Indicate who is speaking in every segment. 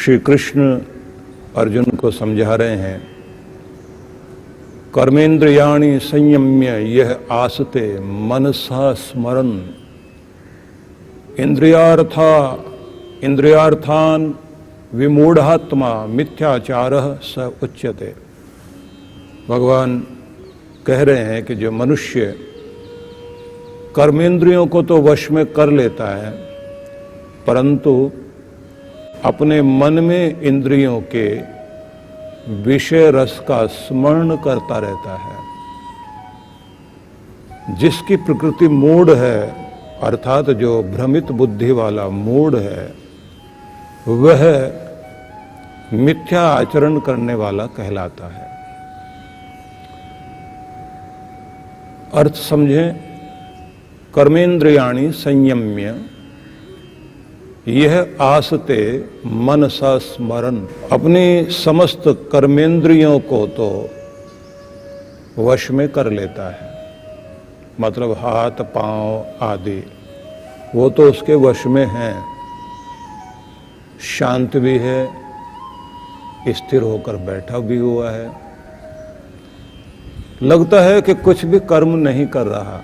Speaker 1: श्री कृष्ण अर्जुन को समझा रहे हैं, कर्मेंद्रियाणि संयम्य यह आसते मनसा स्मरन् इंद्रियार्थान विमूढ़ात्मा मिथ्याचारः स उच्यते। भगवान कह रहे हैं कि जो मनुष्य कर्मेंद्रियों को तो वश में कर लेता है, परंतु अपने मन में इंद्रियों के विषय रस का स्मरण करता रहता है, जिसकी प्रकृति मूढ़ है, अर्थात जो भ्रमित बुद्धि वाला मूढ़ है, वह मिथ्या आचरण करने वाला कहलाता है। अर्थ समझें, कर्मेंद्रियाणि संयम्य यह आसते मनसा स्मरन्, अपनी समस्त कर्मेंद्रियों को तो वश में कर लेता है, मतलब हाथ पांव आदि वो तो उसके वश में हैं, शांत भी है, स्थिर होकर बैठा भी हुआ है, लगता है कि कुछ भी कर्म नहीं कर रहा,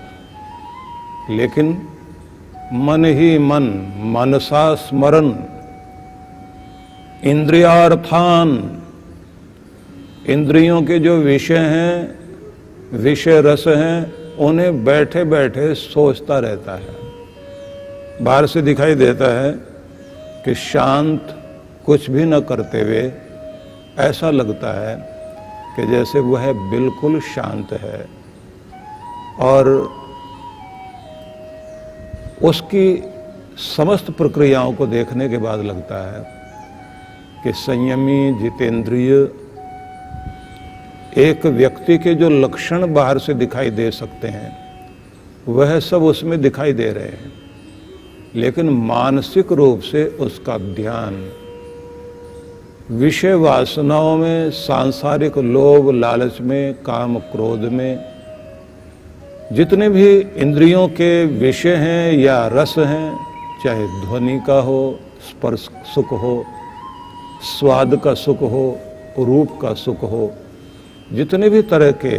Speaker 1: लेकिन मन ही मन मनसा स्मरन् इंद्रियार्थान, इंद्रियों के जो विषय हैं, विषय रस हैं, उन्हें बैठे बैठे सोचता रहता है। बाहर से दिखाई देता है कि शांत, कुछ भी न करते हुए ऐसा लगता है कि जैसे वह बिल्कुल शांत है, और उसकी समस्त प्रक्रियाओं को देखने के बाद लगता है कि संयमी जितेंद्रिय एक व्यक्ति के जो लक्षण बाहर से दिखाई दे सकते हैं वह सब उसमें दिखाई दे रहे हैं, लेकिन मानसिक रूप से उसका ध्यान विषय वासनाओं में, सांसारिक लोभ लालच में, काम क्रोध में, जितने भी इंद्रियों के विषय हैं या रस हैं, चाहे ध्वनि का हो, स्पर्श सुख हो, स्वाद का सुख हो, रूप का सुख हो, जितने भी तरह के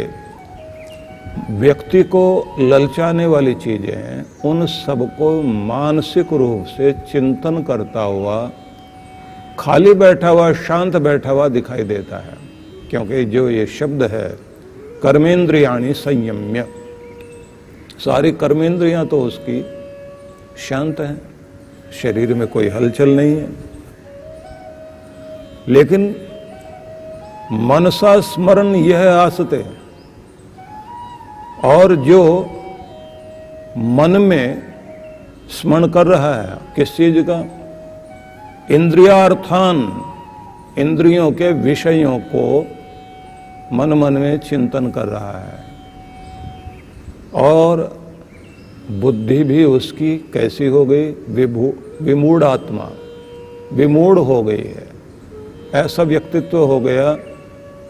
Speaker 1: व्यक्ति को ललचाने वाली चीजें हैं, उन सबको मानसिक रूप से चिंतन करता हुआ, खाली बैठा हुआ, शांत बैठा हुआ दिखाई देता है। क्योंकि जो ये शब्द है कर्मेंद्रियाणि संयम्य, सारी कर्मेंद्रियां तो उसकी शांत हैं, शरीर में कोई हलचल नहीं है, लेकिन मनसा स्मरण यह आसते, और जो मन में स्मरण कर रहा है किस चीज का, इंद्रियार्थान, इंद्रियों के विषयों को मन मन में चिंतन कर रहा है, और बुद्धि भी उसकी कैसी हो गई, विमूढ़ आत्मा, विमूढ़ हो गई है। ऐसा व्यक्तित्व हो गया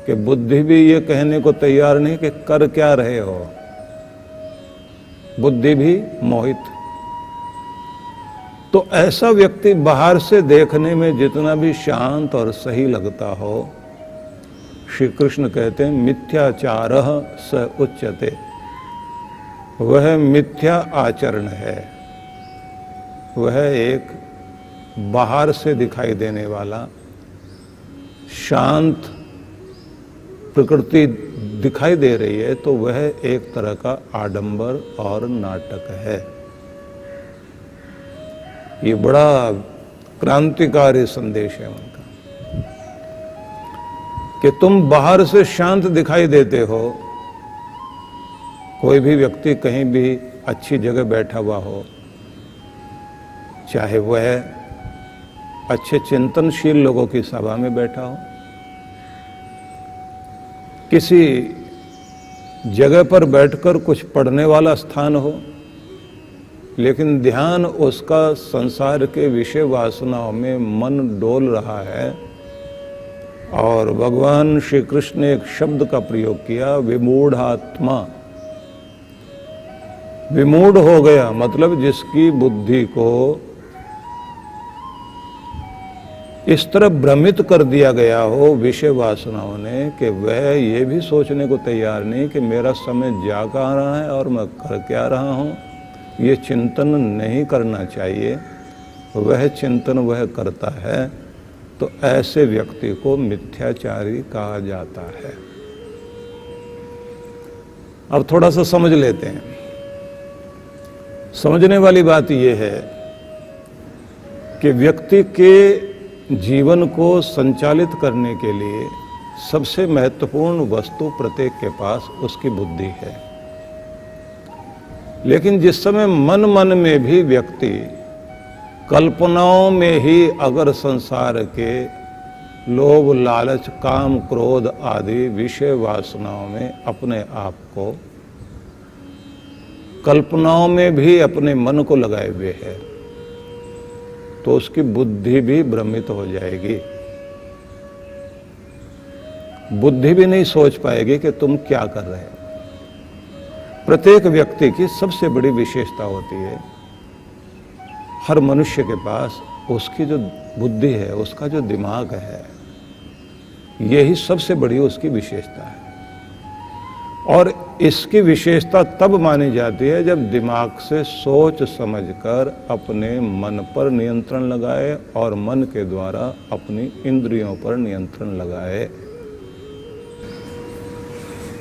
Speaker 1: कि बुद्धि भी ये कहने को तैयार नहीं कि कर क्या रहे हो, बुद्धि भी मोहित। तो ऐसा व्यक्ति बाहर से देखने में जितना भी शांत और सही लगता हो, श्री कृष्ण कहते हैं मिथ्याचारः स उच्यते, वह मिथ्या आचरण है, वह एक बाहर से दिखाई देने वाला शांत प्रकृति दिखाई दे रही है, तो वह एक तरह का आडंबर और नाटक है। ये बड़ा क्रांतिकारी संदेश है उनका कि तुम बाहर से शांत दिखाई देते हो, कोई भी व्यक्ति कहीं भी अच्छी जगह बैठा हुआ हो, चाहे वह अच्छे चिंतनशील लोगों की सभा में बैठा हो, किसी जगह पर बैठकर कुछ पढ़ने वाला स्थान हो, लेकिन ध्यान उसका संसार के विषय वासनाओं में मन डोल रहा है, और भगवान श्री कृष्ण ने एक शब्द का प्रयोग किया, विमूढ़ आत्मा। विमूढ़ हो गया मतलब जिसकी बुद्धि को इस तरह भ्रमित कर दिया गया हो विषय वासनाओं ने कि वह ये भी सोचने को तैयार नहीं कि मेरा समय जा कहाँ रहा है और मैं कर क्या रहा हूँ, ये चिंतन नहीं करना चाहिए। वह चिंतन वह करता है तो ऐसे व्यक्ति को मिथ्याचारी कहा जाता है। अब थोड़ा सा समझ लेते हैं। समझने वाली बात यह है कि व्यक्ति के जीवन को संचालित करने के लिए सबसे महत्वपूर्ण वस्तु प्रत्येक के पास उसकी बुद्धि है। लेकिन जिस समय मन मन में भी व्यक्ति कल्पनाओं में ही अगर संसार के लोभ, लालच, काम, क्रोध आदि विषय वासनाओं में अपने आप को, कल्पनाओं में भी अपने मन को लगाए हुए है, तो उसकी बुद्धि भी भ्रमित हो जाएगी। बुद्धि भी नहीं सोच पाएगी कि तुम क्या कर रहे हो। प्रत्येक व्यक्ति की सबसे बड़ी विशेषता होती है, हर मनुष्य के पास उसकी जो बुद्धि है, उसका जो दिमाग है, यही सबसे बड़ी उसकी विशेषता है। और इसकी विशेषता तब मानी जाती है जब दिमाग से सोच समझकर अपने मन पर नियंत्रण लगाए और मन के द्वारा अपनी इंद्रियों पर नियंत्रण लगाए।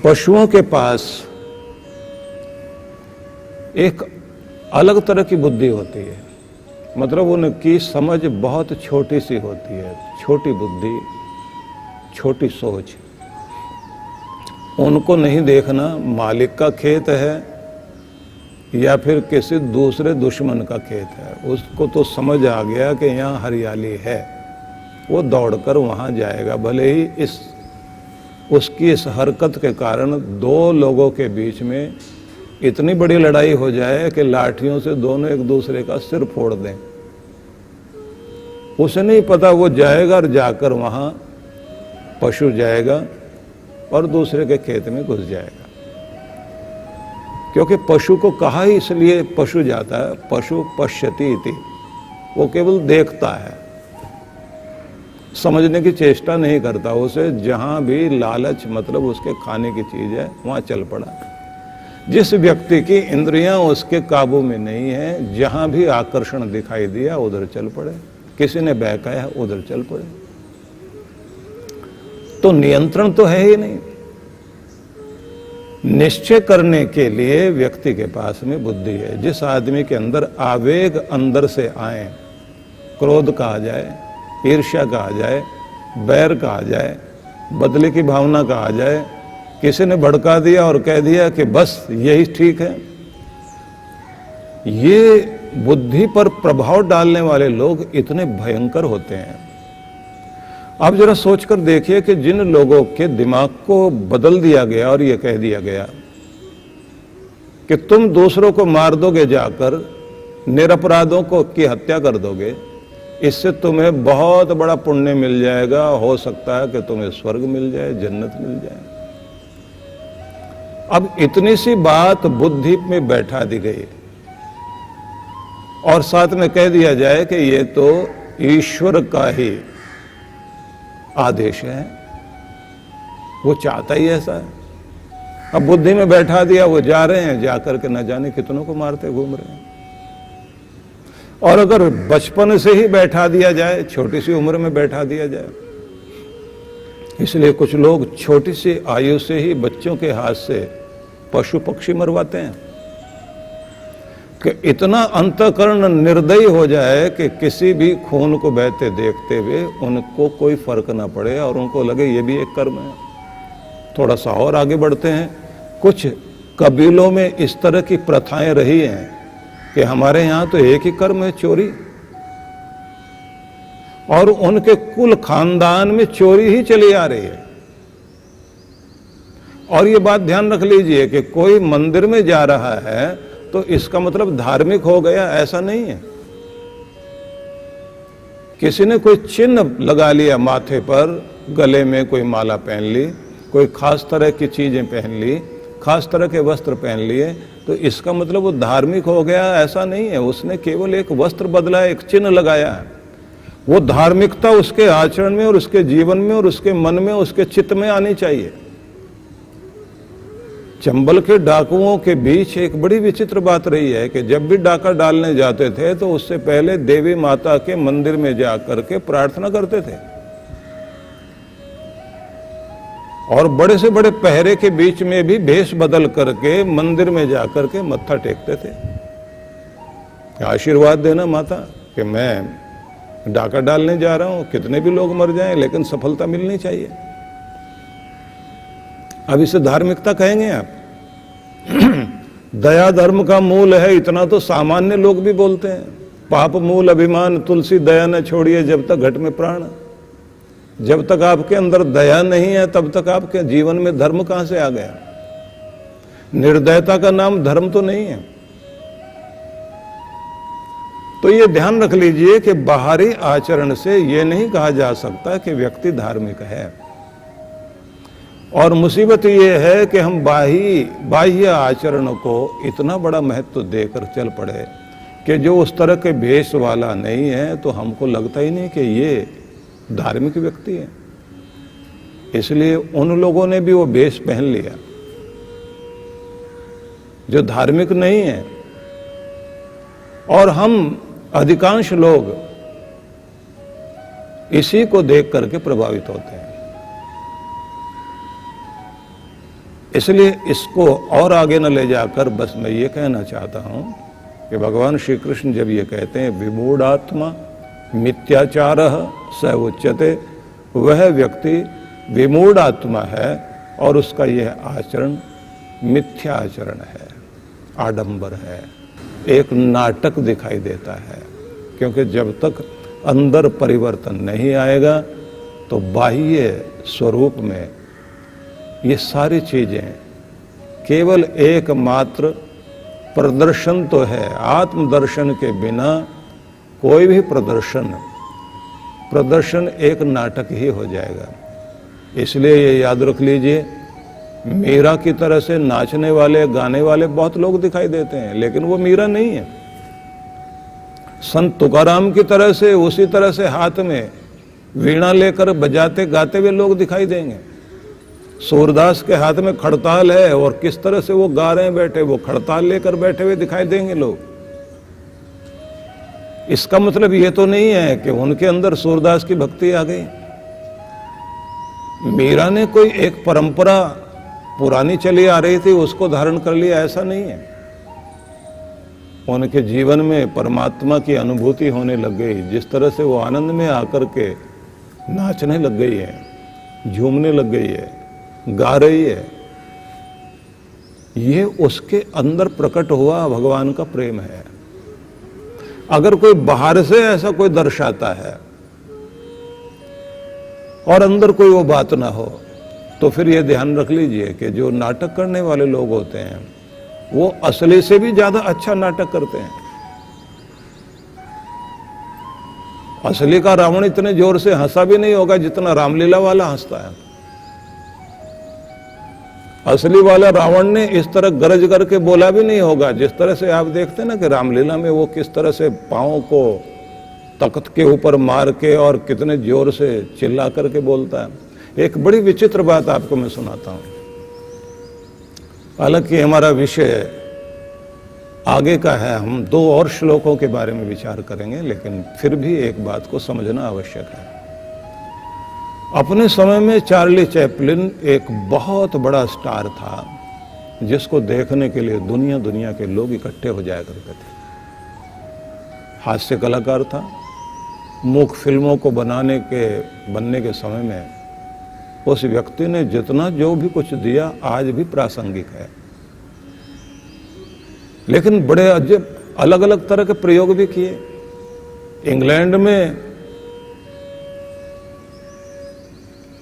Speaker 1: पशुओं के पास एक अलग तरह की बुद्धि होती है, मतलब उनकी समझ बहुत छोटी सी होती है, छोटी बुद्धि, छोटी सोच। उनको नहीं देखना मालिक का खेत है या फिर किसी दूसरे दुश्मन का खेत है, उसको तो समझ आ गया कि यहाँ हरियाली है, वो दौड़कर वहाँ जाएगा। भले ही उसकी इस हरकत के कारण दो लोगों के बीच में इतनी बड़ी लड़ाई हो जाए कि लाठियों से दोनों एक दूसरे का सिर फोड़ दें, उसे नहीं पता। वो जाएगा और जाकर वहाँ पशु जाएगा और दूसरे के खेत में घुस जाएगा। क्योंकि पशु को कहा ही इसलिए पशु जाता है, पशु पश्यति इति, वो केवल देखता है, समझने की चेष्टा नहीं करता। उसे जहां भी लालच मतलब उसके खाने की चीज है वहां चल पड़ा। जिस व्यक्ति की इंद्रियां उसके काबू में नहीं है, जहां भी आकर्षण दिखाई दिया उधर चल पड़े, किसी ने बहकाया उधर चल पड़े। तो नियंत्रण तो है ही नहीं। निश्चय करने के लिए व्यक्ति के पास में बुद्धि है। जिस आदमी के अंदर आवेग अंदर से आए, क्रोध कहा जाए, ईर्ष्या कहा जाए, बैर कहा जाए, बदले की भावना कहा जाए, किसी ने भड़का दिया और कह दिया कि बस यही ठीक है, ये बुद्धि पर प्रभाव डालने वाले लोग इतने भयंकर होते हैं। आप जरा सोचकर देखिए कि जिन लोगों के दिमाग को बदल दिया गया और ये कह दिया गया कि तुम दूसरों को मार दोगे, जाकर निरपराधों को की हत्या कर दोगे, इससे तुम्हें बहुत बड़ा पुण्य मिल जाएगा, हो सकता है कि तुम्हें स्वर्ग मिल जाए, जन्नत मिल जाए। अब इतनी सी बात बुद्धि में बैठा दी गई और साथ में कह दिया जाए कि ये तो ईश्वर का ही आदेश है, वो चाहता ही ऐसा है। अब बुद्धि में बैठा दिया, वो जा रहे हैं, जाकर के न जाने कितनों को मारते घूम रहे हैं। और अगर बचपन से ही बैठा दिया जाए, छोटी सी उम्र में बैठा दिया जाए, इसलिए कुछ लोग छोटी सी आयु से ही बच्चों के हाथ से पशु पक्षी मरवाते हैं कि इतना अंतःकरण निर्दयी हो जाए कि किसी भी खून को बहते देखते हुए उनको कोई फर्क ना पड़े और उनको लगे ये भी एक कर्म है। थोड़ा सा और आगे बढ़ते हैं, कुछ कबीलों में इस तरह की प्रथाएं रही हैं कि हमारे यहाँ तो एक ही कर्म है, चोरी, और उनके कुल खानदान में चोरी ही चली आ रही है। और ये बात ध्यान रख लीजिए कि कोई मंदिर में जा रहा है तो इसका मतलब धार्मिक हो गया, ऐसा नहीं है। किसी ने कोई चिन्ह लगा लिया माथे पर, गले में कोई माला पहन ली, कोई खास तरह की चीजें पहन ली, खास तरह के वस्त्र पहन लिए, तो इसका मतलब वो धार्मिक हो गया, ऐसा नहीं है। उसने केवल एक वस्त्र बदला, एक चिन्ह लगाया है। वो धार्मिकता उसके आचरण में और उसके जीवन में और उसके मन में, उसके चित्त में आनी चाहिए। चंबल के डाकुओं के बीच एक बड़ी विचित्र बात रही है कि जब भी डाका डालने जाते थे तो उससे पहले देवी माता के मंदिर में जाकर के प्रार्थना करते थे और बड़े से बड़े पहरे के बीच में भी भेष बदल करके मंदिर में जाकर के मत्था टेकते थे, आशीर्वाद देना माता कि मैं डाका डालने जा रहा हूं, कितने भी लोग मर जाएं लेकिन सफलता मिलनी चाहिए। अब इसे धार्मिकता कहेंगे आप? दया धर्म का मूल है, इतना तो सामान्य लोग भी बोलते हैं। पाप मूल अभिमान, तुलसी दया न छोड़िए जब तक घट में प्राण। जब तक आपके अंदर दया नहीं है तब तक आपके जीवन में धर्म कहां से आ गया? निर्दयता का नाम धर्म तो नहीं है। तो ये ध्यान रख लीजिए कि बाहरी आचरण से यह नहीं कहा जा सकता कि व्यक्ति धार्मिक है। और मुसीबत यह है कि हम बाह्य आचरण को इतना बड़ा महत्व देकर चल पड़े कि जो उस तरह के भेष वाला नहीं है तो हमको लगता ही नहीं कि ये धार्मिक व्यक्ति है। इसलिए उन लोगों ने भी वो भेष पहन लिया जो धार्मिक नहीं है, और हम अधिकांश लोग इसी को देख करके प्रभावित होते हैं। इसलिए इसको और आगे न ले जाकर बस मैं ये कहना चाहता हूं कि भगवान श्री कृष्ण जब ये कहते हैं विमूढ़ात्मा मिथ्याचारः स उच्यते, वह व्यक्ति विमूढ़ आत्मा है और उसका यह आचरण मिथ्या आचरण है, आडंबर है, एक नाटक दिखाई देता है। क्योंकि जब तक अंदर परिवर्तन नहीं आएगा तो बाह्य स्वरूप में ये सारी चीजें केवल एकमात्र प्रदर्शन तो है। आत्मदर्शन के बिना कोई भी प्रदर्शन एक नाटक ही हो जाएगा। इसलिए ये याद रख लीजिए, मीरा की तरह से नाचने वाले गाने वाले बहुत लोग दिखाई देते हैं लेकिन वो मीरा नहीं है। संत तुकाराम की तरह से उसी तरह से हाथ में वीणा लेकर बजाते गाते हुए लोग दिखाई देंगे। सूरदास के हाथ में खड़ताल है और किस तरह से वो गा रहे हैं बैठे, वो खड़ताल लेकर बैठे हुए दिखाई देंगे लोग। इसका मतलब ये तो नहीं है कि उनके अंदर सूरदास की भक्ति आ गई। मीरा ने कोई एक परंपरा पुरानी चली आ रही थी उसको धारण कर लिया, ऐसा नहीं है। उनके जीवन में परमात्मा की अनुभूति होने लग गई। जिस तरह से वो आनंद में आकर के नाचने लग गई है, झूमने लग गई है, गा रही है, ये उसके अंदर प्रकट हुआ भगवान का प्रेम है। अगर कोई बाहर से ऐसा कोई दर्शाता है और अंदर कोई वो बात ना हो तो फिर ये ध्यान रख लीजिए कि जो नाटक करने वाले लोग होते हैं वो असली से भी ज्यादा अच्छा नाटक करते हैं। असली का रावण इतने जोर से हंसा भी नहीं होगा जितना रामलीला वाला हंसता है। असली वाला रावण ने इस तरह गरज करके बोला भी नहीं होगा जिस तरह से आप देखते हैं ना कि रामलीला में वो किस तरह से पांव को तख्त के ऊपर मार के और कितने जोर से चिल्ला करके बोलता है। एक बड़ी विचित्र बात आपको मैं सुनाता हूं। हालांकि हमारा विषय आगे का है, हम 2 और श्लोकों के बारे में विचार करेंगे, लेकिन फिर भी एक बात को समझना आवश्यक है। अपने समय में चार्ली चैपलिन एक बहुत बड़ा स्टार था जिसको देखने के लिए दुनिया दुनिया के लोग इकट्ठे हो जाया करते थे। हास्य कलाकार था। मूक फिल्मों को बनने के समय में उस व्यक्ति ने जितना जो भी कुछ दिया आज भी प्रासंगिक है। लेकिन बड़े अजब अलग अलग तरह के प्रयोग भी किए। इंग्लैंड में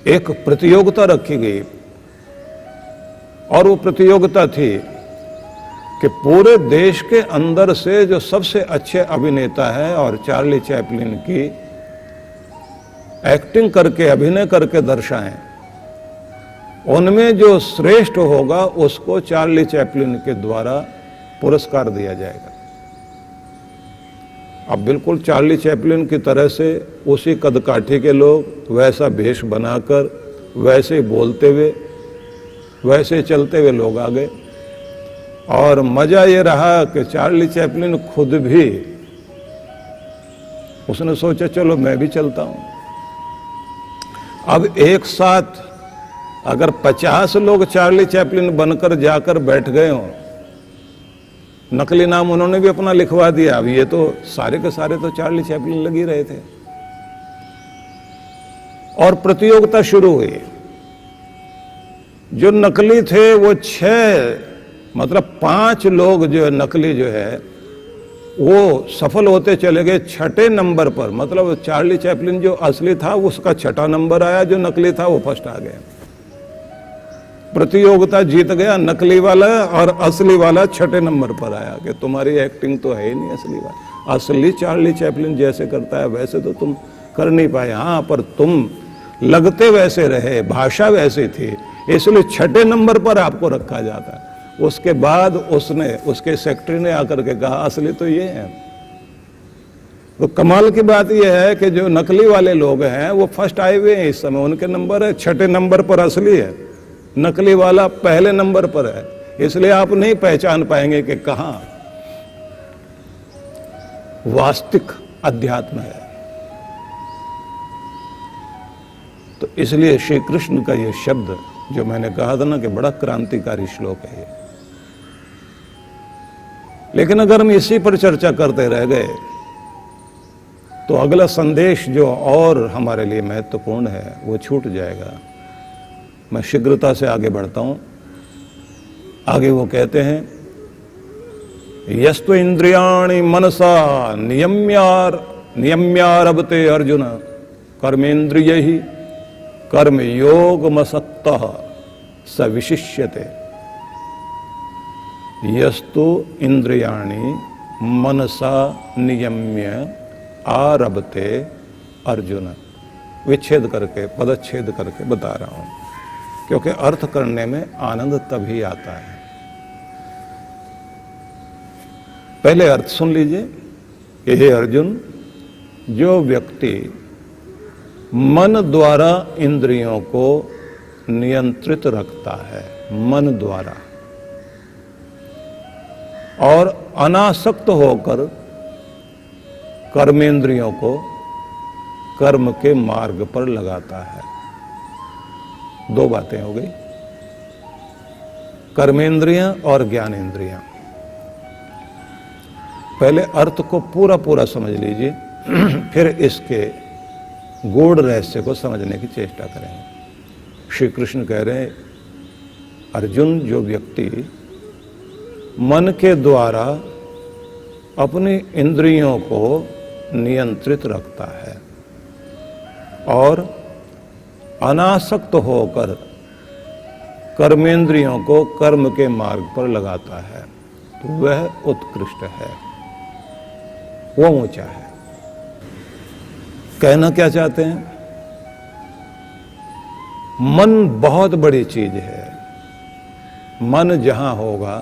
Speaker 1: एक प्रतियोगिता रखी गई और वो प्रतियोगिता थी कि पूरे देश के अंदर से जो सबसे अच्छे अभिनेता है और चार्ली चैपलिन की एक्टिंग करके अभिनय करके दर्शाएं, उनमें जो श्रेष्ठ होगा उसको चार्ली चैपलिन के द्वारा पुरस्कार दिया जाएगा। अब बिल्कुल चार्ली चैपलिन की तरह से उसी कदकाठी के लोग वैसा भेष बनाकर वैसे बोलते हुए वैसे चलते हुए लोग आ गए। और मजा ये रहा कि चार्ली चैपलिन खुद भी उसने सोचा चलो मैं भी चलता हूं। अब एक साथ अगर 50 लोग चार्ली चैपलिन बनकर जाकर बैठ गए हों, नकली नाम उन्होंने भी अपना लिखवा दिया, अब ये तो सारे के सारे तो चार्ली चैपलिन लग ही रहे थे। और प्रतियोगिता शुरू हुई। जो नकली थे वो 5 लोग जो है नकली जो है वो सफल होते चले गए 6ठे नंबर पर। मतलब चार्ली चैपलिन जो असली था उसका 6ठा नंबर आया, जो नकली था वो फर्स्ट आ गया। प्रतियोगिता जीत गया नकली वाला और असली वाला 6ठे नंबर पर आया कि तुम्हारी एक्टिंग तो है ही नहीं असली वाला। असली चार्ली चैपलिन जैसे करता है वैसे तो तुम कर नहीं पाए। हाँ, पर तुम लगते वैसे रहे, भाषा वैसी थी, इसलिए 6ठे नंबर पर आपको रखा जाता है। उसके बाद उसके सेक्रेटरी ने आकर के कहा असली तो ये है। तो कमाल की बात यह है कि जो नकली वाले लोग हैं वो फर्स्ट आए हुए हैं इस समय, उनके नंबर है 6ठे नंबर पर असली है, नकली वाला पहले नंबर पर है। इसलिए आप नहीं पहचान पाएंगे कि कहां वास्तविक अध्यात्म है। तो इसलिए श्री कृष्ण का यह शब्द जो मैंने कहा था ना कि बड़ा क्रांतिकारी श्लोक है ये। लेकिन अगर हम इसी पर चर्चा करते रह गए तो अगला संदेश जो और हमारे लिए महत्वपूर्ण है वो छूट जाएगा। मैं शीघ्रता से आगे बढ़ता हूं। आगे वो कहते हैं यस्तु इंद्रियाणि मनसा नियम्यारभते अर्जुन कर्मेन्द्रियैहि कर्मयोगमसक्तः स विशिष्यते। यस्तु इंद्रियाणि मनसा नियम्य आरभते अर्जुन। विच्छेद करके पदच्छेद करके बता रहा हूं क्योंकि अर्थ करने में आनंद तभी आता है। पहले अर्थ सुन लीजिए कि हे अर्जुन, जो व्यक्ति मन द्वारा इंद्रियों को नियंत्रित रखता है, मन द्वारा, और अनासक्त होकर कर्मेंद्रियों को कर्म के मार्ग पर लगाता है। दो बातें हो गई, कर्मेंद्रियां और ज्ञानेंद्रियां। पहले अर्थ को पूरा पूरा समझ लीजिए, फिर इसके गूढ़ रहस्य को समझने की चेष्टा करेंगे। श्री कृष्ण कह रहे हैं अर्जुन, जो व्यक्ति मन के द्वारा अपनी इंद्रियों को नियंत्रित रखता है और अनासक्त होकर कर्मेंद्रियों को कर्म के मार्ग पर लगाता है, तो वह उत्कृष्ट है, वह ऊंचा है। कहना क्या चाहते हैं? मन बहुत बड़ी चीज है। मन जहां होगा,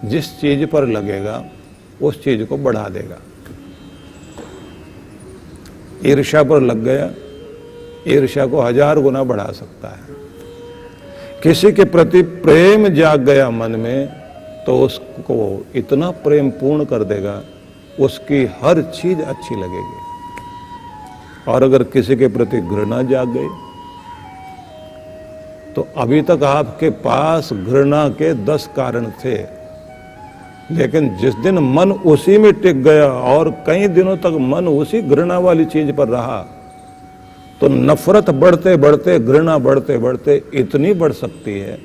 Speaker 1: जिस चीज पर लगेगा उस चीज को बढ़ा देगा। ईर्ष्या पर लग गया, ईर्ष्या को 1000 गुना बढ़ा सकता है। किसी के प्रति प्रेम जाग गया मन में तो उसको इतना प्रेम पूर्ण कर देगा, उसकी हर चीज अच्छी लगेगी। और अगर किसी के प्रति घृणा जाग गई तो अभी तक आपके पास घृणा के 10 कारण थे, लेकिन जिस दिन मन उसी में टिक गया और कई दिनों तक मन उसी घृणा वाली चीज पर रहा, तो नफरत बढ़ते बढ़ते, घृणा बढ़ते बढ़ते इतनी बढ़ सकती है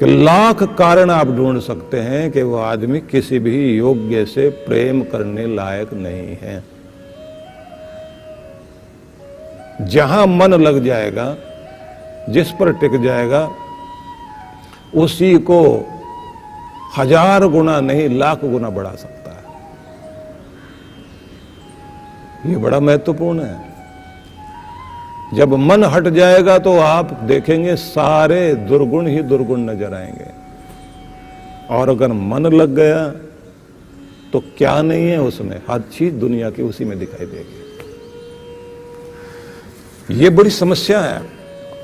Speaker 1: कि लाख कारण आप ढूंढ सकते हैं कि वह आदमी किसी भी योग्य से प्रेम करने लायक नहीं है। जहां मन लग जाएगा, जिस पर टिक जाएगा, उसी को 1000 गुना नहीं, लाख गुना बढ़ा सकता है। ये बड़ा महत्वपूर्ण है। जब मन हट जाएगा तो आप देखेंगे सारे दुर्गुण ही दुर्गुण नजर आएंगे। और अगर मन लग गया तो क्या नहीं है उसमें, हर चीज दुनिया की उसी में दिखाई देगी। ये बड़ी समस्या है।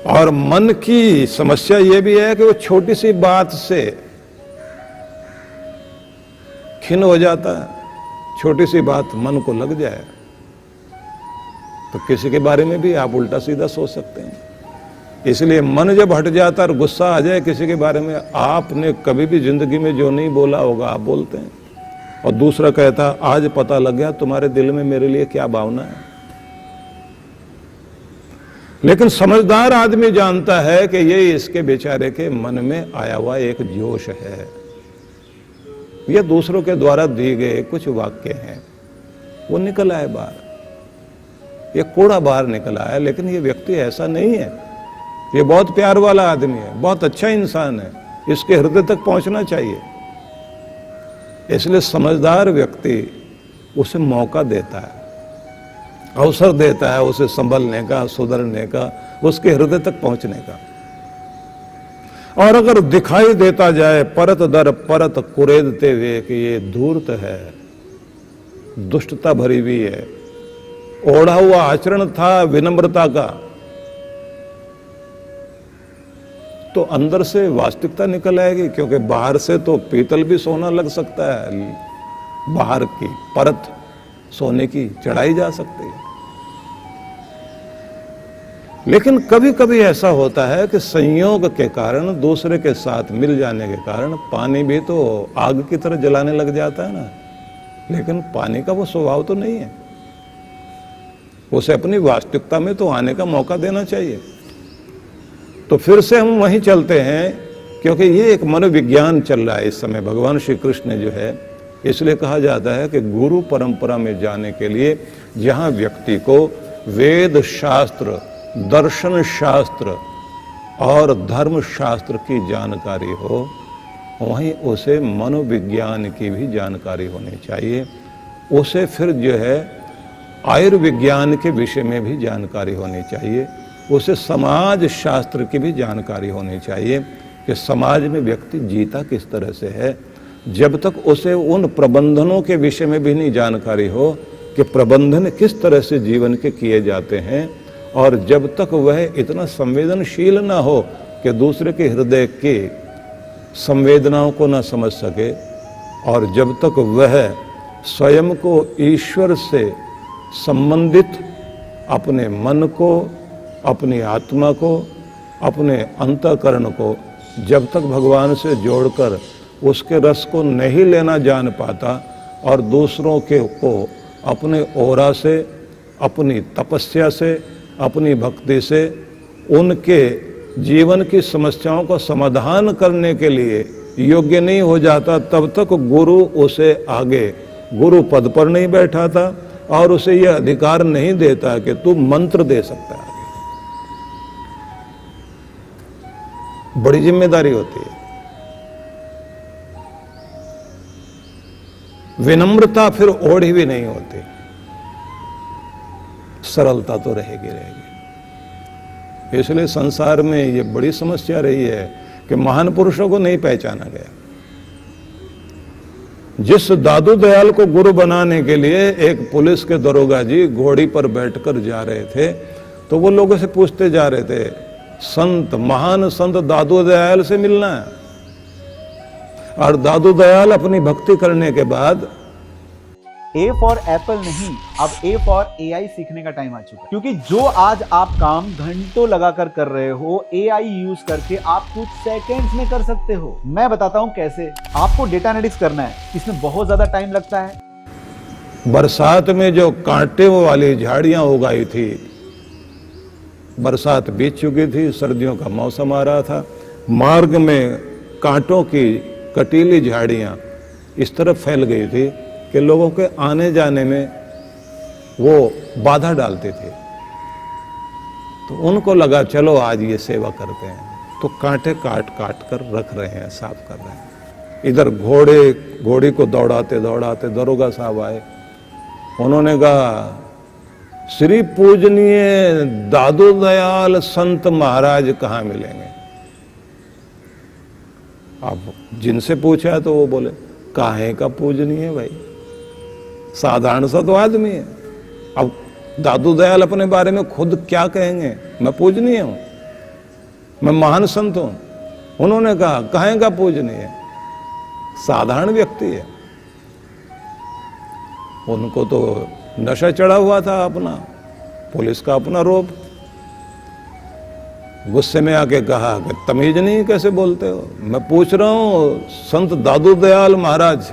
Speaker 1: और मन की समस्या ये भी है कि वो छोटी सी बात से खिन्न हो जाता है। छोटी सी बात मन को लग जाए तो किसी के बारे में भी आप उल्टा सीधा सोच सकते हैं। इसलिए मन जब हट जाता है और गुस्सा आ जाए किसी के बारे में, आपने कभी भी जिंदगी में जो नहीं बोला होगा आप बोलते हैं, और दूसरा कहता आज पता लग गया तुम्हारे दिल में मेरे लिए क्या भावना है। लेकिन समझदार आदमी जानता है कि ये इसके बेचारे के मन में आया हुआ एक जोश है, ये दूसरों के द्वारा दिए गए कुछ वाक्य हैं, वो निकल आए बाहर, ये कूड़ा बाहर निकल आया। लेकिन ये व्यक्ति ऐसा नहीं है, ये बहुत प्यार वाला आदमी है, बहुत अच्छा इंसान है, इसके हृदय तक पहुंचना चाहिए। इसलिए समझदार व्यक्ति उसे मौका देता है, अवसर देता है उसे संभलने का, सुधरने का, उसके हृदय तक पहुंचने का। और अगर दिखाई देता जाए परत दर परत कुरेदते हुए कि ये धूर्त है, दुष्टता भरी हुई है, ओढ़ा हुआ आचरण था विनम्रता का, तो अंदर से वास्तविकता निकल आएगी। क्योंकि बाहर से तो पीतल भी सोना लग सकता है, बाहर की परत सोने की चढ़ाई जा सकती है। लेकिन कभी कभी ऐसा होता है कि संयोग के कारण, दूसरे के साथ मिल जाने के कारण, पानी भी तो आग की तरह जलाने लग जाता है ना। लेकिन पानी का वो स्वभाव तो नहीं है, उसे अपनी वास्तविकता में तो आने का मौका देना चाहिए। तो फिर से हम वहीं चलते हैं, क्योंकि ये एक मनोविज्ञान चल रहा है इस समय। भगवान श्री कृष्ण ने जो है, इसलिए कहा जाता है कि गुरु परंपरा में जाने के लिए जहां व्यक्ति को वेद शास्त्र, दर्शन शास्त्र और धर्म शास्त्र की जानकारी हो, वहीं उसे मनोविज्ञान की भी जानकारी होनी चाहिए। उसे फिर जो है आयुर्विज्ञान के विषय में भी जानकारी होनी चाहिए। उसे समाज शास्त्र की भी जानकारी होनी चाहिए कि समाज में व्यक्ति जीता किस तरह से है। जब तक उसे उन प्रबंधनों के विषय में भी नहीं जानकारी हो कि प्रबंधन किस तरह से जीवन के किए जाते हैं, और जब तक वह इतना संवेदनशील ना हो कि दूसरे के हृदय के संवेदनाओं को ना समझ सके, और जब तक वह स्वयं को ईश्वर से संबंधित अपने मन को, अपनी आत्मा को, अपने अंतःकरण को जब तक भगवान से जोड़कर उसके रस को नहीं लेना जान पाता, और दूसरों के को अपने ओरा से, अपनी तपस्या से, अपनी भक्ति से उनके जीवन की समस्याओं का समाधान करने के लिए योग्य नहीं हो जाता, तब तक गुरु उसे आगे गुरु पद पर नहीं बैठाता और उसे यह अधिकार नहीं देता कि तू मंत्र दे सकता है। बड़ी जिम्मेदारी होती है। विनम्रता फिर ओढ़ी भी नहीं होती, सरलता तो रहेगी। इसलिए संसार में ये बड़ी समस्या रही है कि महान पुरुषों को नहीं पहचाना गया। जिस दादू दयाल को गुरु बनाने के लिए एक पुलिस के दरोगा जी घोड़ी पर बैठकर जा रहे थे, तो वो लोगों से पूछते जा रहे थे, संत, महान संत दादू दयाल से मिलना है। और दादू दयाल अपनी भक्ति करने के बाद
Speaker 2: ए फॉर एप्पल नहीं, अब ए फॉर एआई सीखने का टाइम आ चुका है। क्योंकि जो आज आप काम घंटों लगाकर कर रहे हो, एआई यूज करके आप कुछ सेकंड्स में कर सकते हो। मैं बताता हूं कैसे। आपको डेटा एनालिटिक्स करना है, इसमें बहुत ज्यादा टाइम लगता है।
Speaker 1: बरसात में जो कांटे वाली झाड़ियां उगाई थी, बरसात बीत चुकी थी, सर्दियों का मौसम आ रहा था, मार्ग में कांटों की कटीली झाड़ियां इस तरह फैल गई थी कि लोगों के आने जाने में वो बाधा डालते थे। तो उनको लगा चलो आज ये सेवा करते हैं, तो कांटे काट काट कर रख रहे हैं, साफ कर रहे हैं। इधर घोड़ी को दौड़ाते दौड़ाते दरोगा साहब आए। उन्होंने कहा, श्री पूजनीय दादू दयाल संत महाराज कहाँ मिलेंगे? अब जिनसे पूछा तो वो बोले, काहे का पूजनीय भाई, साधारण सा तो आदमी है। अब दादू दयाल अपने बारे में खुद क्या कहेंगे, मैं पूजनीय हूं, मैं महान संत हूं। उन्होंने कहा कहेगा पूजनीय, साधारण व्यक्ति है। उनको तो नशा चढ़ा हुआ था अपना, पुलिस का अपना रोब। गुस्से में आके कहा कि तमीज नहीं कैसे बोलते हो, मैं पूछ रहा हूं संत दादू दयाल महाराज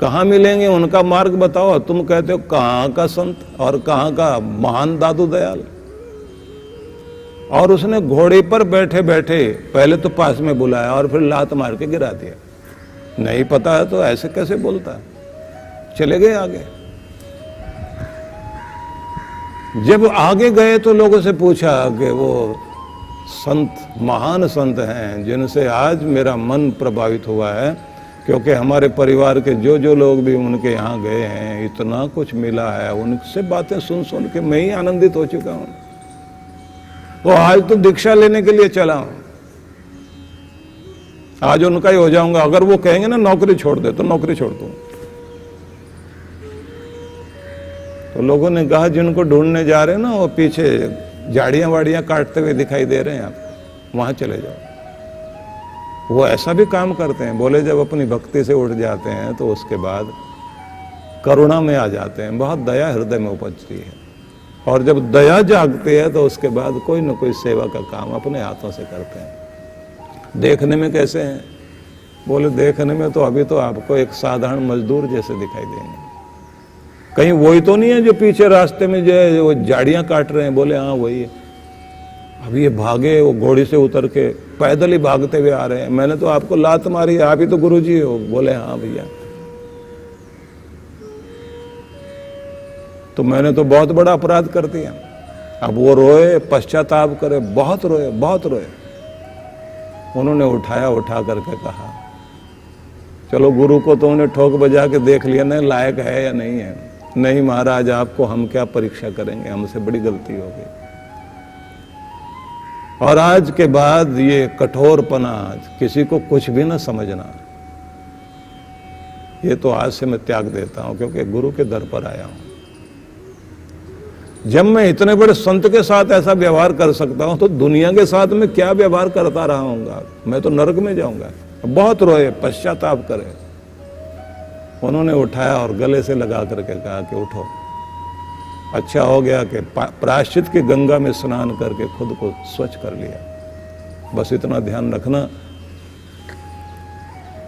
Speaker 1: कहां मिलेंगे, उनका मार्ग बताओ। तुम कहते हो कहां का संत और कहां का महान दादू दयाल। और उसने घोड़े पर बैठे बैठे पहले तो पास में बुलाया और फिर लात मार के गिरा दिया। नहीं पता है तो ऐसे कैसे बोलता है। चले गए आगे। जब आगे गए तो लोगों से पूछा कि वो संत महान संत हैं जिनसे आज मेरा मन प्रभावित हुआ है, क्योंकि हमारे परिवार के जो जो लोग भी उनके यहाँ गए हैं इतना कुछ मिला है, उनसे बातें सुन सुन के मैं ही आनंदित हो चुका हूं। तो आज तो दीक्षा लेने के लिए चला हूं, आज उनका ही हो जाऊंगा। अगर वो कहेंगे ना नौकरी छोड़ दे तो नौकरी छोड़ दूं। तो लोगों ने कहा जिनको ढूंढने जा रहे हैं ना वो पीछे झाड़ियां वाड़ियां काटते हुए दिखाई दे रहे हैं, आप वहां चले जाओ। वो ऐसा भी काम करते हैं। बोले जब अपनी भक्ति से उठ जाते हैं तो उसके बाद करुणा में आ जाते हैं, बहुत दया हृदय में उपजती है। और जब दया जागती है तो उसके बाद कोई न कोई सेवा का काम अपने हाथों से करते हैं। देखने में कैसे हैं? बोले देखने में तो अभी तो आपको एक साधारण मजदूर जैसे दिखाई देंगे। कहीं वही तो नहीं है जो पीछे रास्ते में जो है वो झाड़ियां काट रहे हैं? बोले हाँ वही है। अभी ये भागे, वो घोड़ी से उतर के पैदल ही भागते हुए आ रहे हैं। मैंने तो आपको लात मारी, आप ही तो गुरुजी हो। बोले हाँ भैया। तो मैंने तो बहुत बड़ा अपराध कर दिया। अब वो रोए, पश्चाताप करे, बहुत रोए, बहुत रोए। उन्होंने उठा करके कहा चलो गुरु को तो उन्हें ठोक बजा के देख लिया ना, लायक है या नहीं है। नहीं महाराज, आपको हम क्या परीक्षा करेंगे, हमसे बड़ी गलती हो गई। और आज के बाद ये कठोरपना, किसी को कुछ भी ना समझना, ये तो आज से मैं त्याग देता हूं, क्योंकि गुरु के दर पर आया हूं। जब मैं इतने बड़े संत के साथ ऐसा व्यवहार कर सकता हूं तो दुनिया के साथ मैं क्या व्यवहार करता रहा हूंगा। मैं तो नरक में जाऊंगा। बहुत रोए, पश्चाताप करे। उन्होंने उठाया और गले से लगा करके कहा कि उठो। अच्छा हो गया कि प्रायश्चित की गंगा में स्नान करके खुद को स्वच्छ कर लिया। बस इतना ध्यान रखना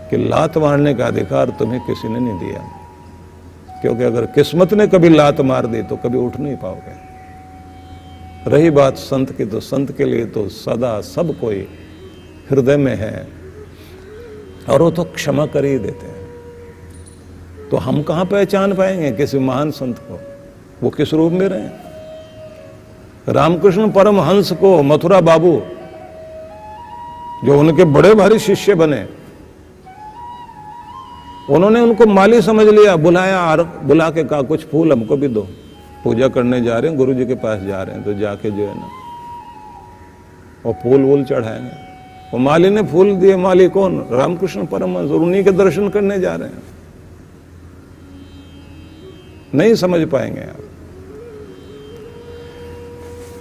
Speaker 1: कि लात मारने का अधिकार तुम्हें किसी ने नहीं दिया, क्योंकि अगर किस्मत ने कभी लात मार दी तो कभी उठ नहीं पाओगे। रही बात संत की, तो संत के लिए तो सदा सब कोई हृदय में है और वो तो क्षमा कर ही देते हैं। तो हम कहां पहचान पाएंगे किसी महान संत को, वो किस रूप में रहे। रामकृष्ण परमहंस को मथुरा बाबू, जो उनके बड़े भारी शिष्य बने, उन्होंने उनको माली समझ लिया। बुलाया, बुला के कहा कुछ फूल हमको भी दो, पूजा करने जा रहे हैं, गुरु जी के पास जा रहे हैं, तो जाके जो है ना वो फूल वूल चढ़ाएंगे। वो माली ने फूल दिए। माली कौन? रामकृष्ण परमहंस। और उन्हीं के दर्शन करने जा रहे हैं। नहीं समझ पाएंगे आप।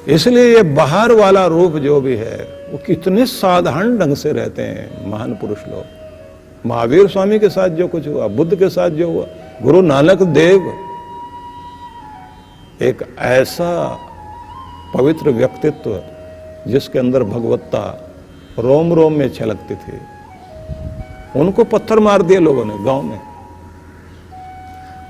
Speaker 1: इसलिए ये बाहर वाला रूप जो भी है वो कितने साधारण ढंग से रहते हैं महान पुरुष लोग। महावीर स्वामी के साथ जो कुछ हुआ, बुद्ध के साथ जो हुआ, गुरु नानक देव एक ऐसा पवित्र व्यक्तित्व जिसके अंदर भगवत्ता रोम रोम में छलकती थी, उनको पत्थर मार दिए लोगों ने गांव में।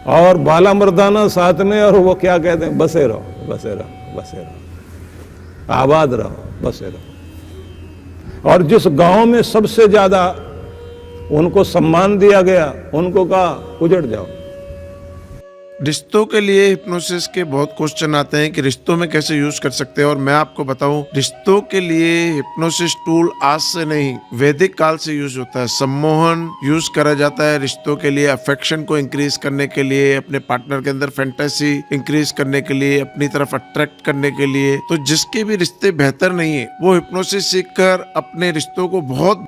Speaker 1: और बाला मर्दाना साथ में, और वो क्या कहते हैं, बसे रहो, बसे रहो, बसे रहो, आबाद रहो, बसे रहो। और जिस गांव में सबसे ज्यादा उनको सम्मान दिया गया, उनको कहा उजड़ जाओ।
Speaker 3: रिश्तों के लिए हिप्नोसिस के बहुत क्वेश्चन आते हैं कि रिश्तों में कैसे यूज कर सकते हैं। और मैं आपको बताऊं, रिश्तों के लिए हिप्नोसिस टूल आज से नहीं, वैदिक काल से यूज होता है। सम्मोहन यूज करा जाता है रिश्तों के लिए, अफेक्शन को इंक्रीज करने के लिए, अपने पार्टनर के अंदर फैंटेसी इंक्रीज करने के लिए, अपनी तरफ अट्रैक्ट करने के लिए। तो जिसके भी रिश्ते बेहतर नहीं है वो हिप्नोसिस सीखकर अपने रिश्तों को बहुत।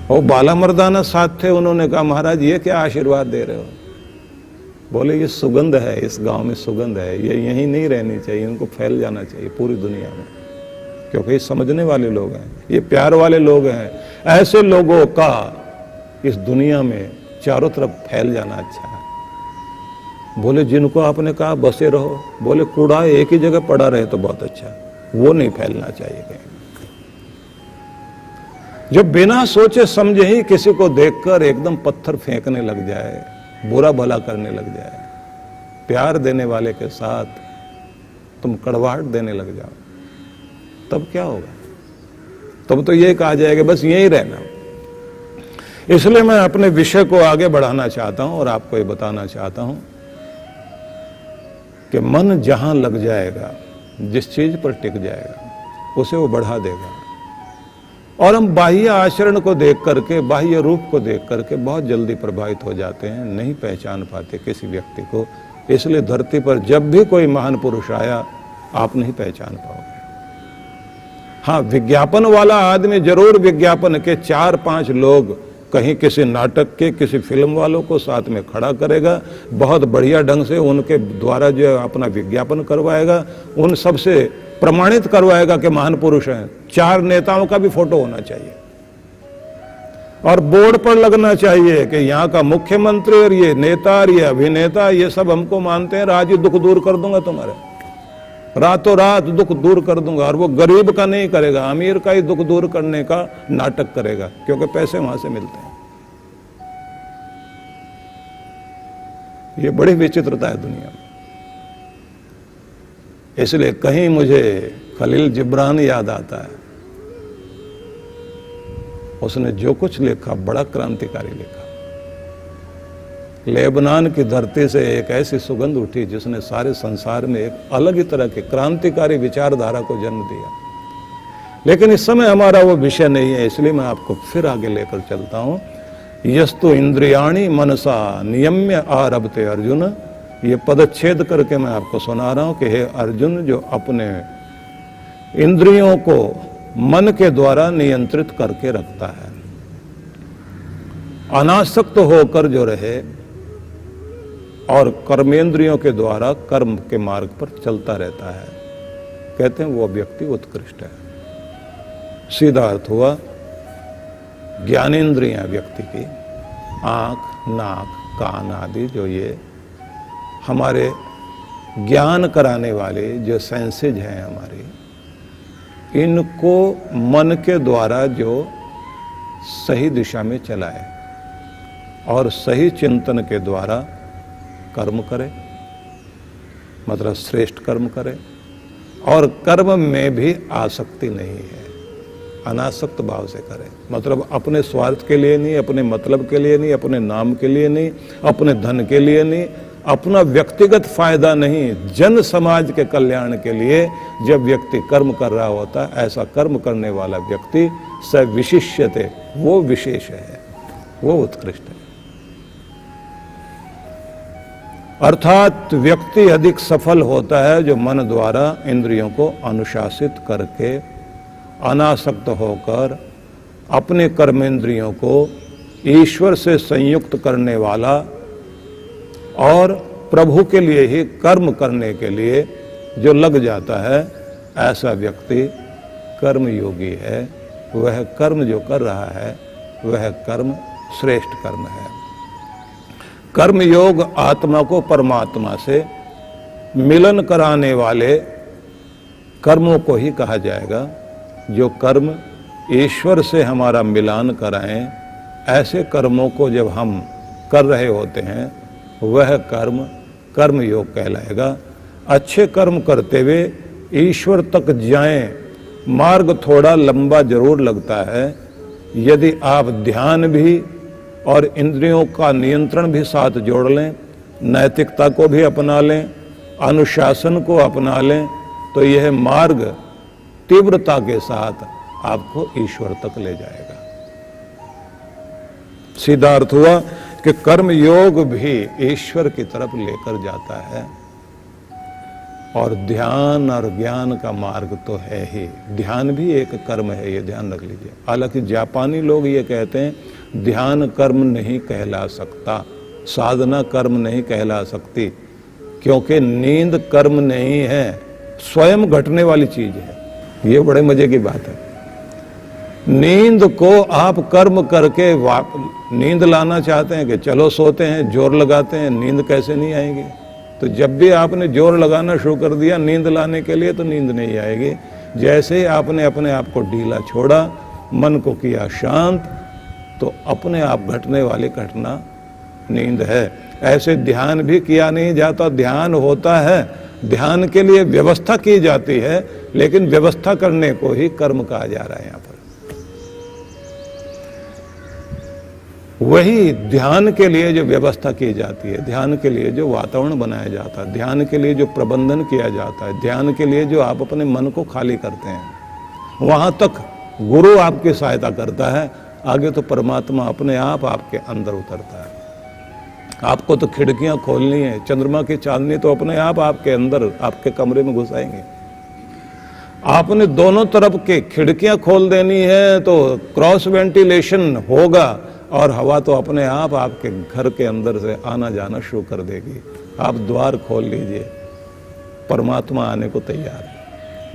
Speaker 1: वो बाला मर्दाना साथ थे, उन्होंने कहा महाराज ये क्या आशीर्वाद दे रहे हो, बोले ये सुगंध है, इस गांव में सुगंध है, ये यहीं नहीं रहनी चाहिए, इनको फैल जाना चाहिए पूरी दुनिया में, क्योंकि ये समझने वाले लोग हैं, ये प्यार वाले लोग हैं। ऐसे लोगों का इस दुनिया में चारों तरफ फैल जाना अच्छा है। बोले जिनको आपने कहा बसे रहो, बोले कूड़ा एक ही जगह पड़ा रहे तो बहुत अच्छा, वो नहीं फैलना चाहिए कहीं। जो बिना सोचे समझे ही किसी को देखकर एकदम पत्थर फेंकने लग जाए, बुरा भला करने लग जाए, प्यार देने वाले के साथ तुम कड़वाहट देने लग जाओ, तब क्या होगा? तब तो ये कहा जाएगा बस यहीं रहना। इसलिए मैं अपने विषय को आगे बढ़ाना चाहता हूं और आपको ये बताना चाहता हूं कि मन जहां लग जाएगा, जिस चीज पर टिक जाएगा, उसे वो बढ़ा देगा। और हम बाह्य आचरण को देख करके, बाह्य रूप को देख करके बहुत जल्दी प्रभावित हो जाते हैं, नहीं पहचान पाते किसी व्यक्ति को। इसलिए धरती पर जब भी कोई महान पुरुष आया, आप नहीं पहचान पाओगे। हाँ, विज्ञापन वाला आदमी जरूर विज्ञापन के 4-5 लोग कहीं किसी नाटक के, किसी फिल्म वालों को साथ में खड़ा करेगा, बहुत बढ़िया ढंग से उनके द्वारा जो अपना विज्ञापन करवाएगा, उन सबसे प्रमाणित करवाएगा कि महान पुरुष हैं। 4 नेताओं का भी फोटो होना चाहिए और बोर्ड पर लगना चाहिए कि यहाँ का मुख्यमंत्री और ये नेता और ये अभिनेता, ये सब हमको मानते हैं, आज ही दुख दूर कर दूंगा तुम्हारे, रातों रात दुख दूर कर दूंगा। और वो गरीब का नहीं करेगा, अमीर का ही दुख दूर करने का नाटक करेगा, क्योंकि पैसे वहां से मिलते हैं। ये बड़ी विचित्रता है दुनिया में। इसलिए कहीं मुझे खलील जिब्रान याद आता है, उसने जो कुछ लिखा बड़ा क्रांतिकारी लिखा। लेबनान की धरती से एक ऐसी सुगंध उठी जिसने सारे संसार में एक अलग ही तरह की क्रांतिकारी विचारधारा को जन्म दिया। लेकिन इस समय हमारा वो विषय नहीं है, इसलिए मैं आपको फिर आगे लेकर चलता हूं। यस्तु इंद्रियाणि मनसा नियम्य आरभते अर्जुन, ये पदच्छेद करके मैं आपको सुना रहा हूं कि हे अर्जुन, जो अपने इंद्रियों को मन के द्वारा नियंत्रित करके रखता है, अनासक्त होकर जो रहे और कर्मेंद्रियों के द्वारा कर्म के मार्ग पर चलता रहता है, कहते हैं वो व्यक्ति उत्कृष्ट है। सीधा अर्थ हुआ, ज्ञानेंद्रियां व्यक्ति की, आंख, नाक, कान आदि, जो ये हमारे ज्ञान कराने वाले जो सेंसेज हैं हमारे, इनको मन के द्वारा जो सही दिशा में चलाए और सही चिंतन के द्वारा कर्म करे, मतलब श्रेष्ठ कर्म करे, और कर्म में भी आसक्ति नहीं है, अनासक्त भाव से करे। मतलब अपने स्वार्थ के लिए नहीं, अपने मतलब के लिए नहीं, अपने नाम के लिए नहीं, अपने धन के लिए नहीं, अपना व्यक्तिगत फायदा नहीं, जन समाज के कल्याण के लिए जब व्यक्ति कर्म कर रहा होता है, ऐसा कर्म करने वाला व्यक्ति स विशिष्यते, वो विशेष है, वो उत्कृष्ट है। अर्थात व्यक्ति अधिक सफल होता है जो मन द्वारा इंद्रियों को अनुशासित करके, अनासक्त होकर अपने कर्मेंद्रियों को ईश्वर से संयुक्त करने वाला और प्रभु के लिए ही कर्म करने के लिए जो लग जाता है, ऐसा व्यक्ति कर्म योगी है। वह कर्म जो कर रहा है वह कर्म श्रेष्ठ कर्म है। कर्म योग आत्मा को परमात्मा से मिलन कराने वाले कर्मों को ही कहा जाएगा। जो कर्म ईश्वर से हमारा मिलान कराएं, ऐसे कर्मों को जब हम कर रहे होते हैं, वह कर्म कर्म योग कहलाएगा। अच्छे कर्म करते हुए ईश्वर तक जाएं, मार्ग थोड़ा लंबा जरूर लगता है। यदि आप ध्यान भी और इंद्रियों का नियंत्रण भी साथ जोड़ लें, नैतिकता को भी अपना लें, अनुशासन को अपना लें, तो यह मार्ग तीव्रता के साथ आपको ईश्वर तक ले जाएगा। सीधा अर्थ हुआ कि कर्म योग भी ईश्वर की तरफ लेकर जाता है। और ध्यान और ज्ञान का मार्ग तो है ही, ध्यान भी एक कर्म है, ये ध्यान रख लीजिए। हालांकि जापानी लोग ये कहते हैं ध्यान कर्म नहीं कहला सकता, साधना कर्म नहीं कहला सकती, क्योंकि नींद कर्म नहीं है, स्वयं घटने वाली चीज है। ये बड़े मजे की बात है। नींद को आप कर्म करके नींद लाना चाहते हैं कि चलो सोते हैं, जोर लगाते हैं, नींद कैसे नहीं आएगी? तो जब भी आपने जोर लगाना शुरू कर दिया नींद लाने के लिए तो नींद नहीं आएगी। जैसे ही आपने अपने आप को ढीला छोड़ा, मन को किया शांत, तो अपने आप घटने वाली घटना नींद है। ऐसे ध्यान भी किया नहीं जाता, ध्यान होता है, ध्यान के लिए व्यवस्था की जाती है, लेकिन व्यवस्था करने को ही कर्म कहा जा रहा है। यहाँ पर वही ध्यान के लिए जो व्यवस्था की जाती है, ध्यान के लिए जो वातावरण बनाया जाता है, ध्यान के लिए जो प्रबंधन किया जाता है, ध्यान के लिए जो आप अपने मन को खाली करते हैं, वहां तक गुरु आपकी सहायता करता है। आगे तो परमात्मा अपने आप आपके अंदर उतरता है। आपको तो खिड़कियां खोलनी है, चंद्रमा की चांदनी तो अपने आप आपके अंदर आपके कमरे में घुस आएंगे। आपने दोनों तरफ के खिड़कियां खोल देनी है तो क्रॉस वेंटिलेशन होगा और हवा तो अपने आप आपके घर के अंदर से आना जाना शुरू कर देगी। आप द्वार खोल लीजिए, परमात्मा आने को तैयार है।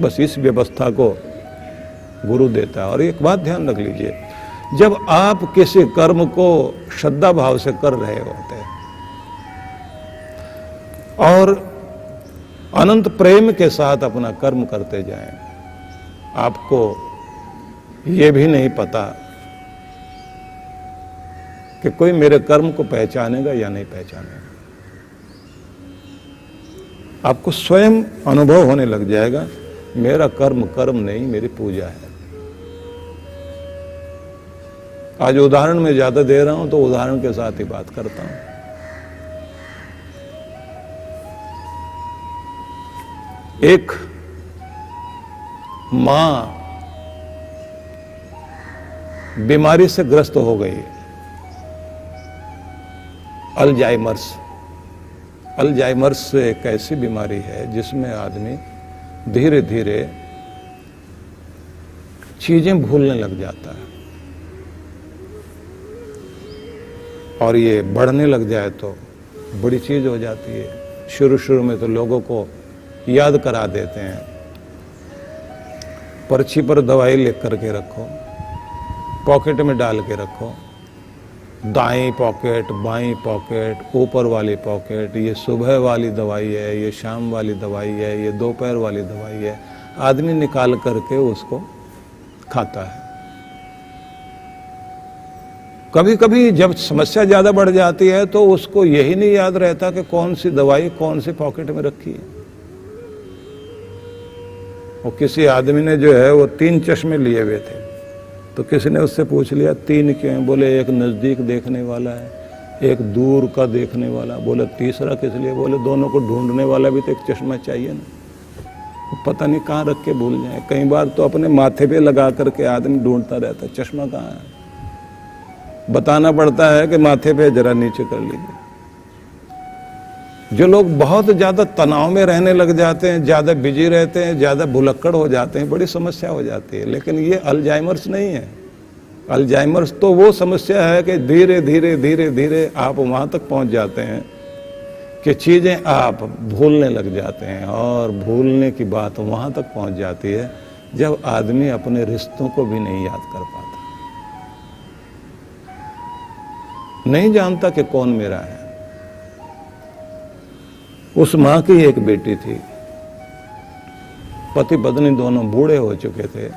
Speaker 1: बस इस व्यवस्था को गुरु देता है। और एक बात ध्यान रख लीजिए, जब आप किसी कर्म को श्रद्धा भाव से कर रहे होते हैं और अनंत प्रेम के साथ अपना कर्म करते जाएं, आपको ये भी नहीं पता कि कोई मेरे कर्म को पहचानेगा या नहीं पहचानेगा। आपको स्वयं अनुभव होने लग जाएगा, मेरा कर्म कर्म नहीं, मेरी पूजा है। आज उदाहरण में ज्यादा दे रहा हूं तो उदाहरण के साथ ही बात करता हूं। एक मां बीमारी से ग्रस्त हो गई, अल्जाइमर्स एक ऐसी बीमारी है जिसमें आदमी धीरे धीरे चीजें भूलने लग जाता है, और ये बढ़ने लग जाए तो बड़ी चीज हो जाती है। शुरू में तो लोगों को याद करा देते हैं, पर्ची पर दवाई लिख करके रखो, पॉकेट में डाल के रखो, दाईं पॉकेट, बाईं पॉकेट, ऊपर वाली पॉकेट, ये सुबह वाली दवाई है, ये शाम वाली दवाई है, ये दोपहर वाली दवाई है। आदमी निकाल करके उसको खाता है। कभी कभी जब समस्या ज्यादा बढ़ जाती है तो उसको यही नहीं याद रहता कि कौन सी दवाई कौन सी पॉकेट में रखी है। और किसी आदमी ने जो है वो 3 चश्मे लिए हुए थे, तो किसी ने उससे पूछ लिया 3 क्यों है? बोले एक नजदीक देखने वाला है, एक दूर का देखने वाला। बोले तीसरा किस लिए? बोले दोनों को ढूंढने वाला भी तो एक चश्मा चाहिए ना। पता नहीं कहाँ रख के भूल जाए। कई बार तो अपने माथे पे लगा करके आदमी ढूंढता रहता है, चश्मा कहाँ है। बताना पड़ता है कि माथे पे जरा नीचे कर लीजिए। जो लोग बहुत ज्यादा तनाव में रहने लग जाते हैं, ज्यादा बिजी रहते हैं, ज्यादा भुलक्कड़ हो जाते हैं, बड़ी समस्या हो जाती है। लेकिन ये अल्जाइमर्स नहीं है। अल्जाइमर्स तो वो समस्या है कि धीरे धीरे धीरे धीरे आप वहां तक पहुंच जाते हैं कि चीजें आप भूलने लग जाते हैं, और भूलने की बात वहां तक पहुंच जाती है जब आदमी अपने रिश्तों को भी नहीं याद कर पाता, नहीं जानता कि कौन मेरा है। उस मां की एक बेटी थी, पति पत्नी दोनों बूढ़े हो चुके थे,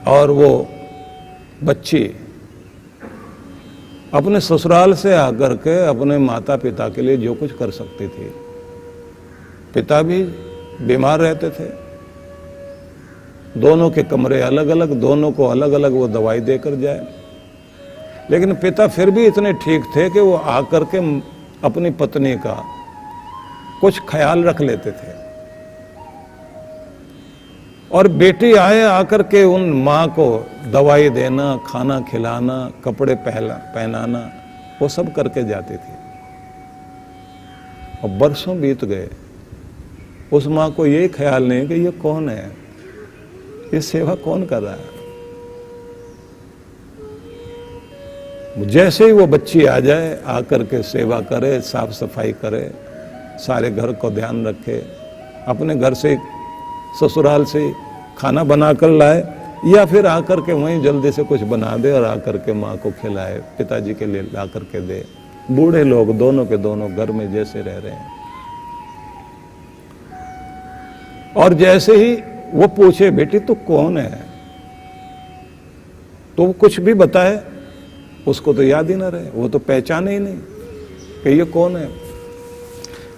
Speaker 1: और वो बच्ची अपने ससुराल से आकर के अपने माता पिता के लिए जो कुछ कर सकती थी। पिता भी बीमार रहते थे, दोनों के कमरे अलग अलग, दोनों को अलग अलग वो दवाई देकर जाए। लेकिन पिता फिर भी इतने ठीक थे कि वो आकर के अपनी पत्नी का कुछ ख्याल रख लेते थे, और बेटी आए आकर के उन माँ को दवाई देना, खाना खिलाना, कपड़े पहनाना, वो सब करके जाती थी। और बरसों बीत गए, उस माँ को ये ख्याल नहीं कि ये कौन है, ये सेवा कौन कर रहा है। जैसे ही वो बच्ची आ जाए, आकर के सेवा करे, साफ सफाई करे, सारे घर को ध्यान रखे, अपने घर से ससुराल से खाना बनाकर लाए या फिर आकर के वहीं जल्दी से कुछ बना दे और आकर के माँ को खिलाए, पिताजी के लिए ला करके दे। बूढ़े लोग दोनों के दोनों घर में जैसे रह रहे हैं, और जैसे ही वो पूछे बेटी तू कौन है, तो वो कुछ भी बताए, उसको तो याद ही ना रहे, वो तो पहचाने ही नहीं कि ये कौन है।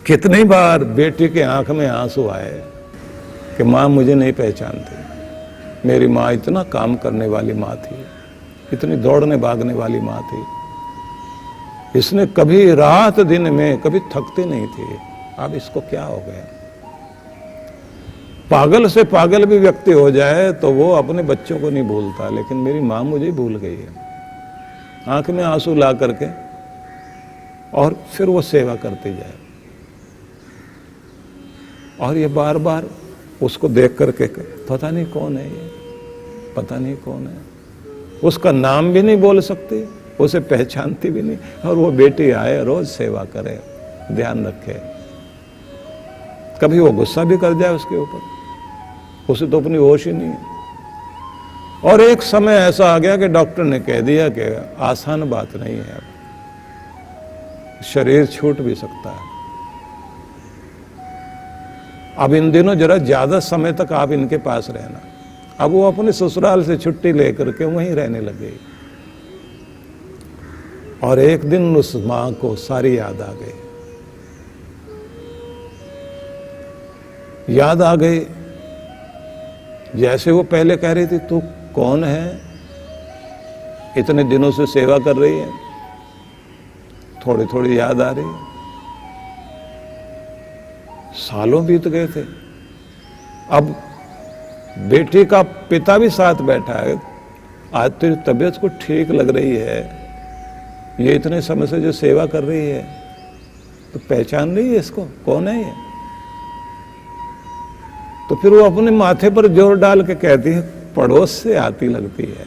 Speaker 1: कितनी बार बेटी के आंख में आंसू आए कि माँ मुझे नहीं पहचानती। मेरी माँ इतना काम करने वाली माँ थी, इतनी दौड़ने भागने वाली माँ थी, इसने कभी रात दिन में कभी थकती नहीं थी, अब इसको क्या हो गया। पागल से पागल भी व्यक्ति हो जाए तो वो अपने बच्चों को नहीं भूलता, लेकिन मेरी माँ मुझे भूल गई है। आंख में आंसू ला करके और फिर वो सेवा करती जाए, और ये बार बार उसको देख करके पता नहीं कौन है ये, पता नहीं कौन है, उसका नाम भी नहीं बोल सकती, उसे पहचानती भी नहीं, और वो बेटी आए रोज सेवा करे, ध्यान रखे। कभी वो गुस्सा भी कर जाए उसके ऊपर, उसे तो अपनी होश ही नहीं है। और एक समय ऐसा आ गया कि डॉक्टर ने कह दिया कि आसान बात नहीं है, अब शरीर छूट भी सकता है। अब इन दिनों जरा ज्यादा समय तक आप इनके पास रहना। अब वो अपने ससुराल से छुट्टी लेकर के वहीं रहने लग गई, और एक दिन उस मां को सारी याद आ गई, याद आ गई। जैसे वो पहले कह रही थी तू कौन है, इतने दिनों से सेवा कर रही है, थोड़ी थोड़ी याद आ रही है। सालों बीत गए थे, अब बेटी का पिता भी साथ बैठा है, आज तेरी तबीयत को ठीक लग रही है, ये इतने समय से जो सेवा कर रही है, तो पहचान रही है इसको, कौन है ये। तो फिर वो अपने माथे पर जोर डाल के कहती है पड़ोस से आती लगती है,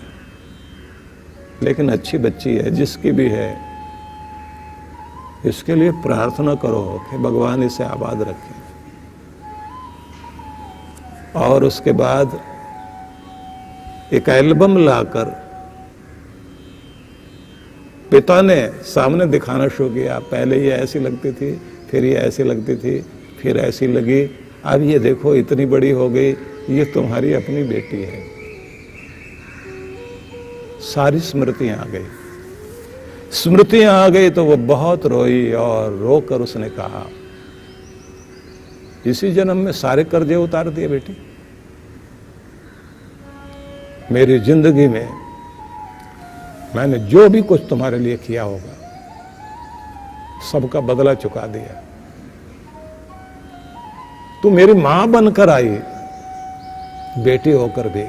Speaker 1: लेकिन अच्छी बच्ची है, जिसकी भी है, इसके लिए प्रार्थना करो कि भगवान इसे आबाद रखे। और उसके बाद एक एल्बम लाकर पिता ने सामने दिखाना शुरू किया। पहले ये ऐसी लगती थी, फिर ये ऐसी लगती थी, फिर ऐसी लगी, अब ये देखो इतनी बड़ी हो गई, ये तुम्हारी अपनी बेटी है। सारी स्मृतियां आ गई, स्मृतियां आ गई तो वो बहुत रोई, और रोकर उसने कहा इसी जन्म में सारे कर्जे उतार दिए बेटी, मेरी जिंदगी में मैंने जो भी कुछ तुम्हारे लिए किया होगा सबका बदला चुका दिया। तू मेरी मां बनकर आई, बेटी होकर भी